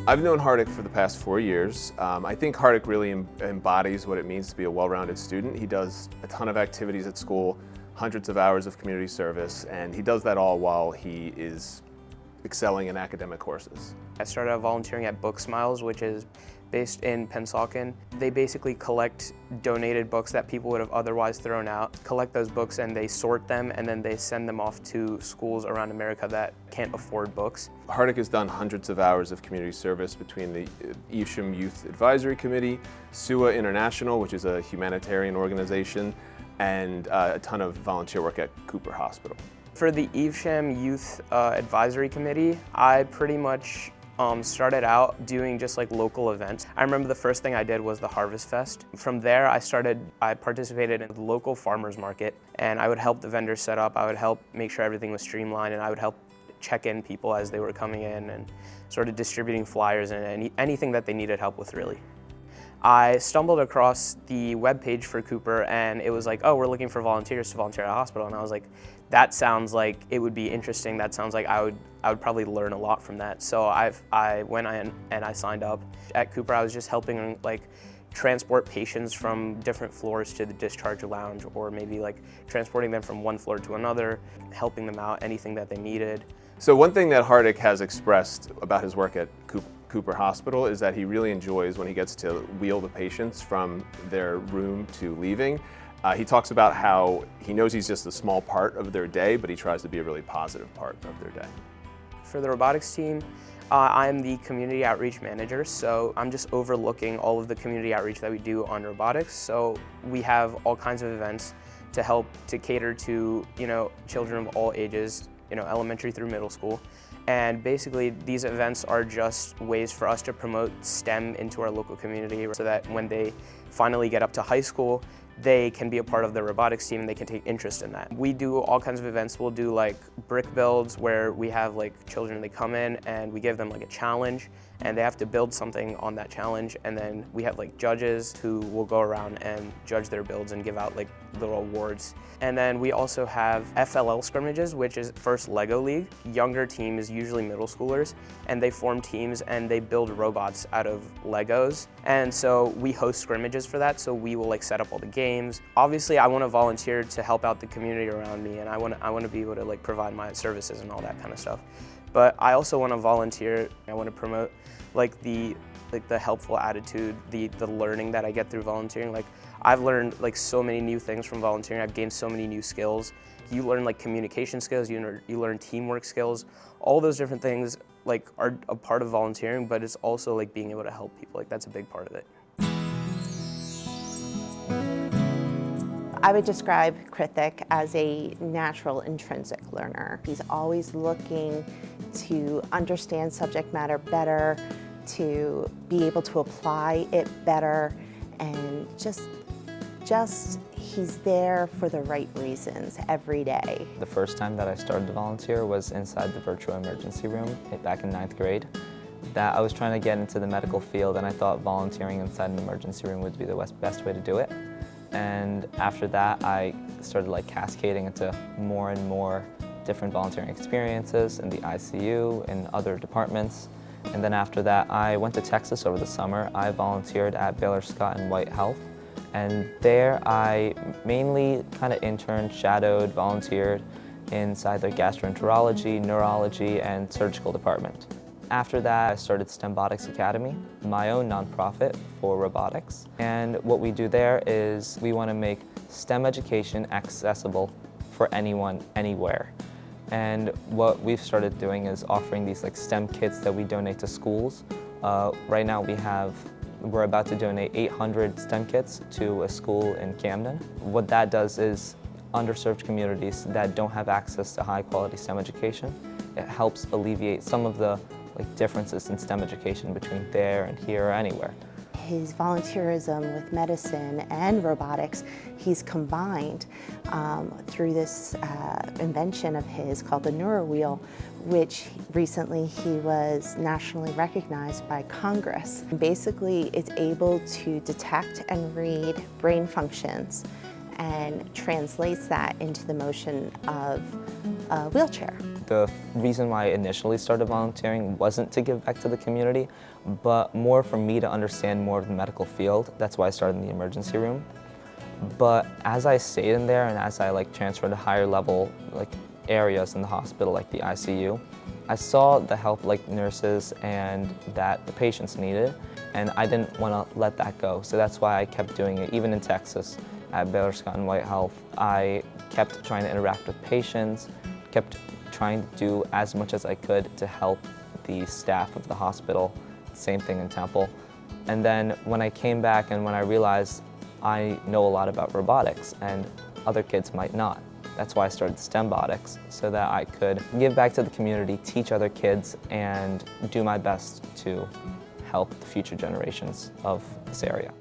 I've known Hardik for the past 4 years. I think Hardik really embodies what it means to be a well-rounded student. He does a ton of activities at school, hundreds of hours of community service, and he does that all while he is excelling in academic courses. I started out volunteering at Book Smiles, which is based in Pennsauken. They basically collect donated books that people would have otherwise thrown out, collect those books and they sort them and then they send them off to schools around America that can't afford books. Hardik has done hundreds of hours of community service between the Evesham Youth Advisory Committee, SUA International, which is a humanitarian organization, and a ton of volunteer work at Cooper Hospital. For the Evesham Youth Advisory Committee, I pretty much started out doing just like local events. I remember the first thing I did was the Harvest Fest. From there I participated in the local farmers market, and I would help the vendors set up, I would help make sure everything was streamlined, and I would help check in people as they were coming in and sort of distributing flyers and anything that they needed help with, really. I stumbled across the webpage for Cooper and it was like, oh, we're looking for volunteers to volunteer at a hospital. And I was like, that sounds like it would be interesting. That sounds like I would probably learn a lot from that. So I went in and I signed up. At Cooper, I was just helping like transport patients from different floors to the discharge lounge, or maybe like transporting them from one floor to another, helping them out, anything that they needed. So one thing that Hardik has expressed about his work at Cooper Hospital is that he really enjoys when he gets to wheel the patients from their room to leaving. He talks about how he knows he's just a small part of their day, but he tries to be a really positive part of their day. For the robotics team, I'm the community outreach manager, so I'm just overlooking all of the community outreach that we do on robotics. So we have all kinds of events to help to cater to, children of all ages, elementary through middle school. And basically these events are just ways for us to promote STEM into our local community so that when they finally get up to high school, they can be a part of the robotics team and they can take interest in that. We do all kinds of events. We'll do like brick builds where we have like children, they come in and we give them like a challenge and they have to build something on that challenge, and then we have like judges who will go around and judge their builds and give out like little awards. And then we also have FLL scrimmages, which is First Lego League. Younger team is usually middle schoolers, and they form teams and they build robots out of Legos. And so we host scrimmages for that, so we will like set up all the games. Obviously I want to volunteer to help out the community around me, and I want to be able to like provide my services and all that kind of stuff. But I also want to volunteer. I want to promote like the helpful attitude, the learning that I get through volunteering. Like I've learned like so many new things from volunteering. I've gained so many new skills. You learn like communication skills, you learn teamwork skills. All those different things like are a part of volunteering, but it's also like being able to help people. Like that's a big part of it. I would describe Krithik as a natural intrinsic learner. He's always looking to understand subject matter better, to be able to apply it better, and just he's there for the right reasons every day. The first time that I started to volunteer was inside the virtual emergency room back in 9th grade. That I was trying to get into the medical field, and I thought volunteering inside an emergency room would be the best way to do it. And after that, I started like cascading into more and more different volunteering experiences in the ICU, in other departments. And then after that, I went to Texas over the summer. I volunteered at Baylor Scott and White Health. And there I mainly kind of interned, shadowed, volunteered inside their gastroenterology, neurology, and surgical department. After that, I started STEMbotics Academy, my own nonprofit for robotics. And what we do there is we want to make STEM education accessible for anyone, anywhere. And what we've started doing is offering these like STEM kits that we donate to schools. Right now we're about to donate 800 STEM kits to a school in Camden. What that does is underserved communities that don't have access to high quality STEM education. It helps alleviate some of the differences in STEM education between there and here or anywhere. His volunteerism with medicine and robotics, he's combined through this invention of his called the NeuroWheel, which recently he was nationally recognized by Congress. Basically, it's able to detect and read brain functions and translates that into the motion of a wheelchair. The reason why I initially started volunteering wasn't to give back to the community, but more for me to understand more of the medical field. That's why I started in the emergency room. But as I stayed in there and as I transferred to higher level areas in the hospital, like the ICU, I saw the help nurses and that the patients needed, and I didn't want to let that go. So that's why I kept doing it. Even in Texas at Baylor Scott and White Health, I kept trying to interact with patients, kept trying to do as much as I could to help the staff of the hospital. Same thing in Temple. And then when I came back and when I realized I know a lot about robotics and other kids might not, that's why I started STEMbotics, so that I could give back to the community, teach other kids, and do my best to help the future generations of this area.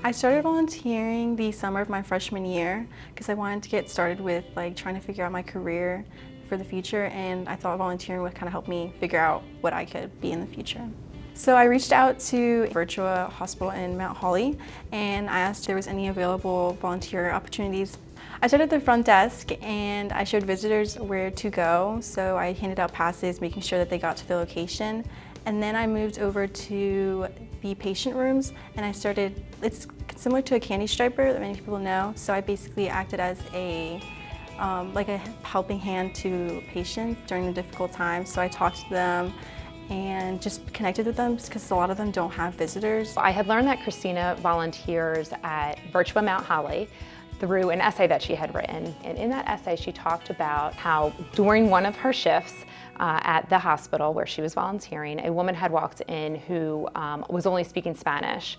I started volunteering the summer of my freshman year because I wanted to get started with trying to figure out my career for the future, and I thought volunteering would kind of help me figure out what I could be in the future. So I reached out to Virtua Hospital in Mount Holly and I asked if there was any available volunteer opportunities. I started at the front desk and I showed visitors where to go. So I handed out passes, making sure that they got to the location. And then I moved over to the patient rooms and I started, it's similar to a candy striper that many people know. So I basically acted as a helping hand to patients during the difficult times. So I talked to them and just connected with them because a lot of them don't have visitors. I had learned that Christina volunteers at Virtua Mount Holly through an essay that she had written. And in that essay, she talked about how during one of her shifts at the hospital where she was volunteering, a woman had walked in who was only speaking Spanish.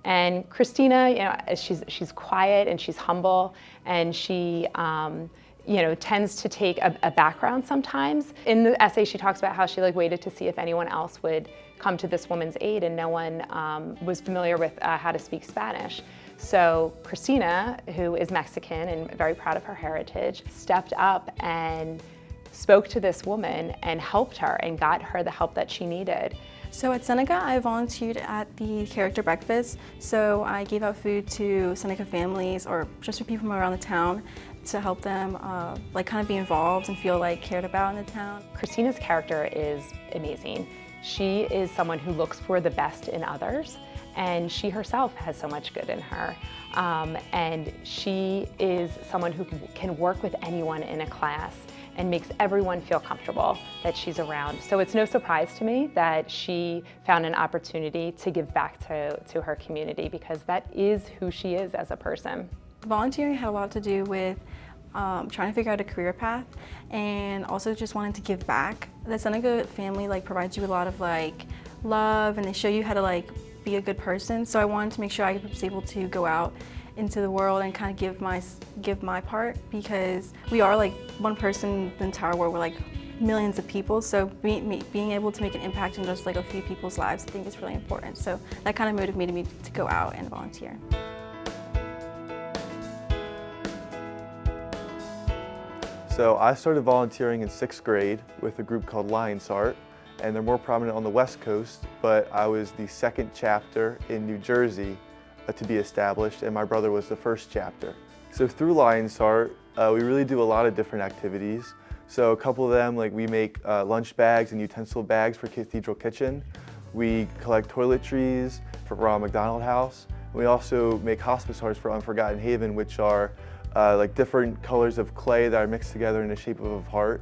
And Christina, she's quiet and she's humble, and she tends to take a background sometimes. In the essay, she talks about how she waited to see if anyone else would come to this woman's aid, and no one was familiar with how to speak Spanish. So Christina, who is Mexican and very proud of her heritage, stepped up and spoke to this woman and helped her and got her the help that she needed. So at Seneca, I volunteered at the character breakfast. So I gave out food to Seneca families or just for people from around the town to help them kind of be involved and feel cared about in the town. Christina's character is amazing. She is someone who looks for the best in others, and she herself has so much good in her. And she is someone who can work with anyone in a class and makes everyone feel comfortable that she's around. So it's no surprise to me that she found an opportunity to give back to her community, because that is who she is as a person. Volunteering had a lot to do with trying to figure out a career path and also just wanting to give back. The Seneca family provides you with a lot of love, and they show you how to be a good person. So I wanted to make sure I was able to go out into the world and kind of give my part, because we are one person in the entire world. We're millions of people, so being able to make an impact in just a few people's lives, I think is really important. So that kind of motivated me to go out and volunteer. So I started volunteering in 6th grade with a group called Lions Heart, and they're more prominent on the West Coast, but I was the second chapter in New Jersey to be established, and my brother was the first chapter. So through Lions Heart, we really do a lot of different activities. So a couple of them, we make lunch bags and utensil bags for Cathedral Kitchen. We collect toiletries for Ronald McDonald House. We also make hospice hearts for Unforgotten Haven, which are different colors of clay that are mixed together in the shape of a heart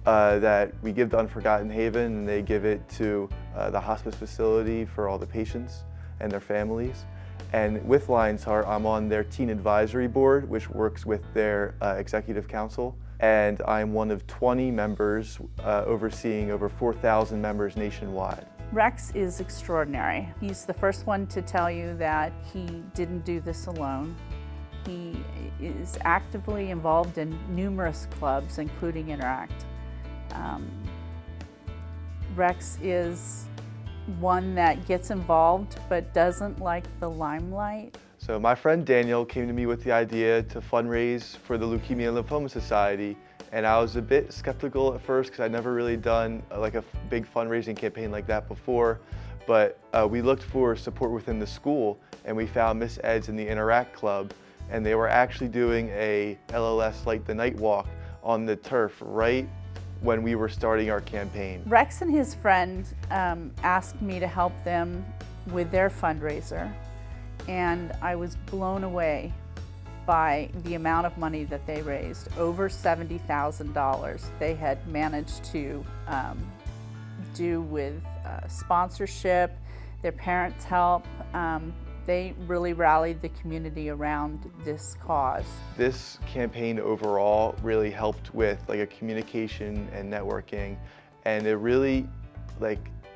that we give to Unforgotten Haven, and they give it to the hospice facility for all the patients and their families. And with Lions Heart, I'm on their teen advisory board, which works with their executive council. And I'm one of 20 members overseeing over 4,000 members nationwide. Rex is extraordinary. He's the first one to tell you that he didn't do this alone. He is actively involved in numerous clubs, including Interact. Rex is one that gets involved but doesn't like the limelight. So my friend Daniel came to me with the idea to fundraise for the Leukemia and Lymphoma Society, and I was a bit skeptical at first because I'd never really done a big fundraising campaign like that before. but we looked for support within the school, and we found Miss Ed's in the Interact Club, and they were actually doing a LLS Light the Night Walk on the turf right when we were starting our campaign. Rex and his friend asked me to help them with their fundraiser, and I was blown away by the amount of money that they raised. Over $70,000 they had managed to do with sponsorship, their parents' help. They really rallied the community around this cause. This campaign overall really helped with like a communication and networking, and it really,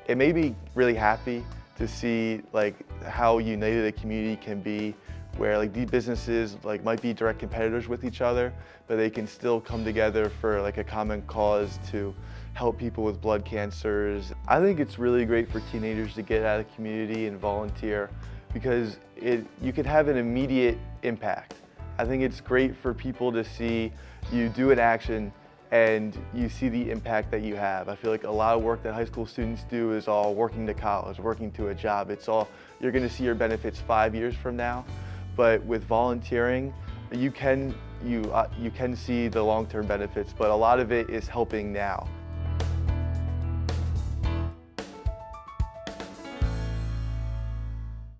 it made me really happy to see how united a community can be, where these businesses might be direct competitors with each other, but they can still come together for a common cause to help people with blood cancers. I think it's really great for teenagers to get out of the community and volunteer, because you could have an immediate impact. I think it's great for people to see you do an action and you see the impact that you have. I feel like a lot of work that high school students do is all working to college, working to a job. It's all, you're gonna see your benefits 5 years from now, but with volunteering, you can see the long-term benefits, but a lot of it is helping now.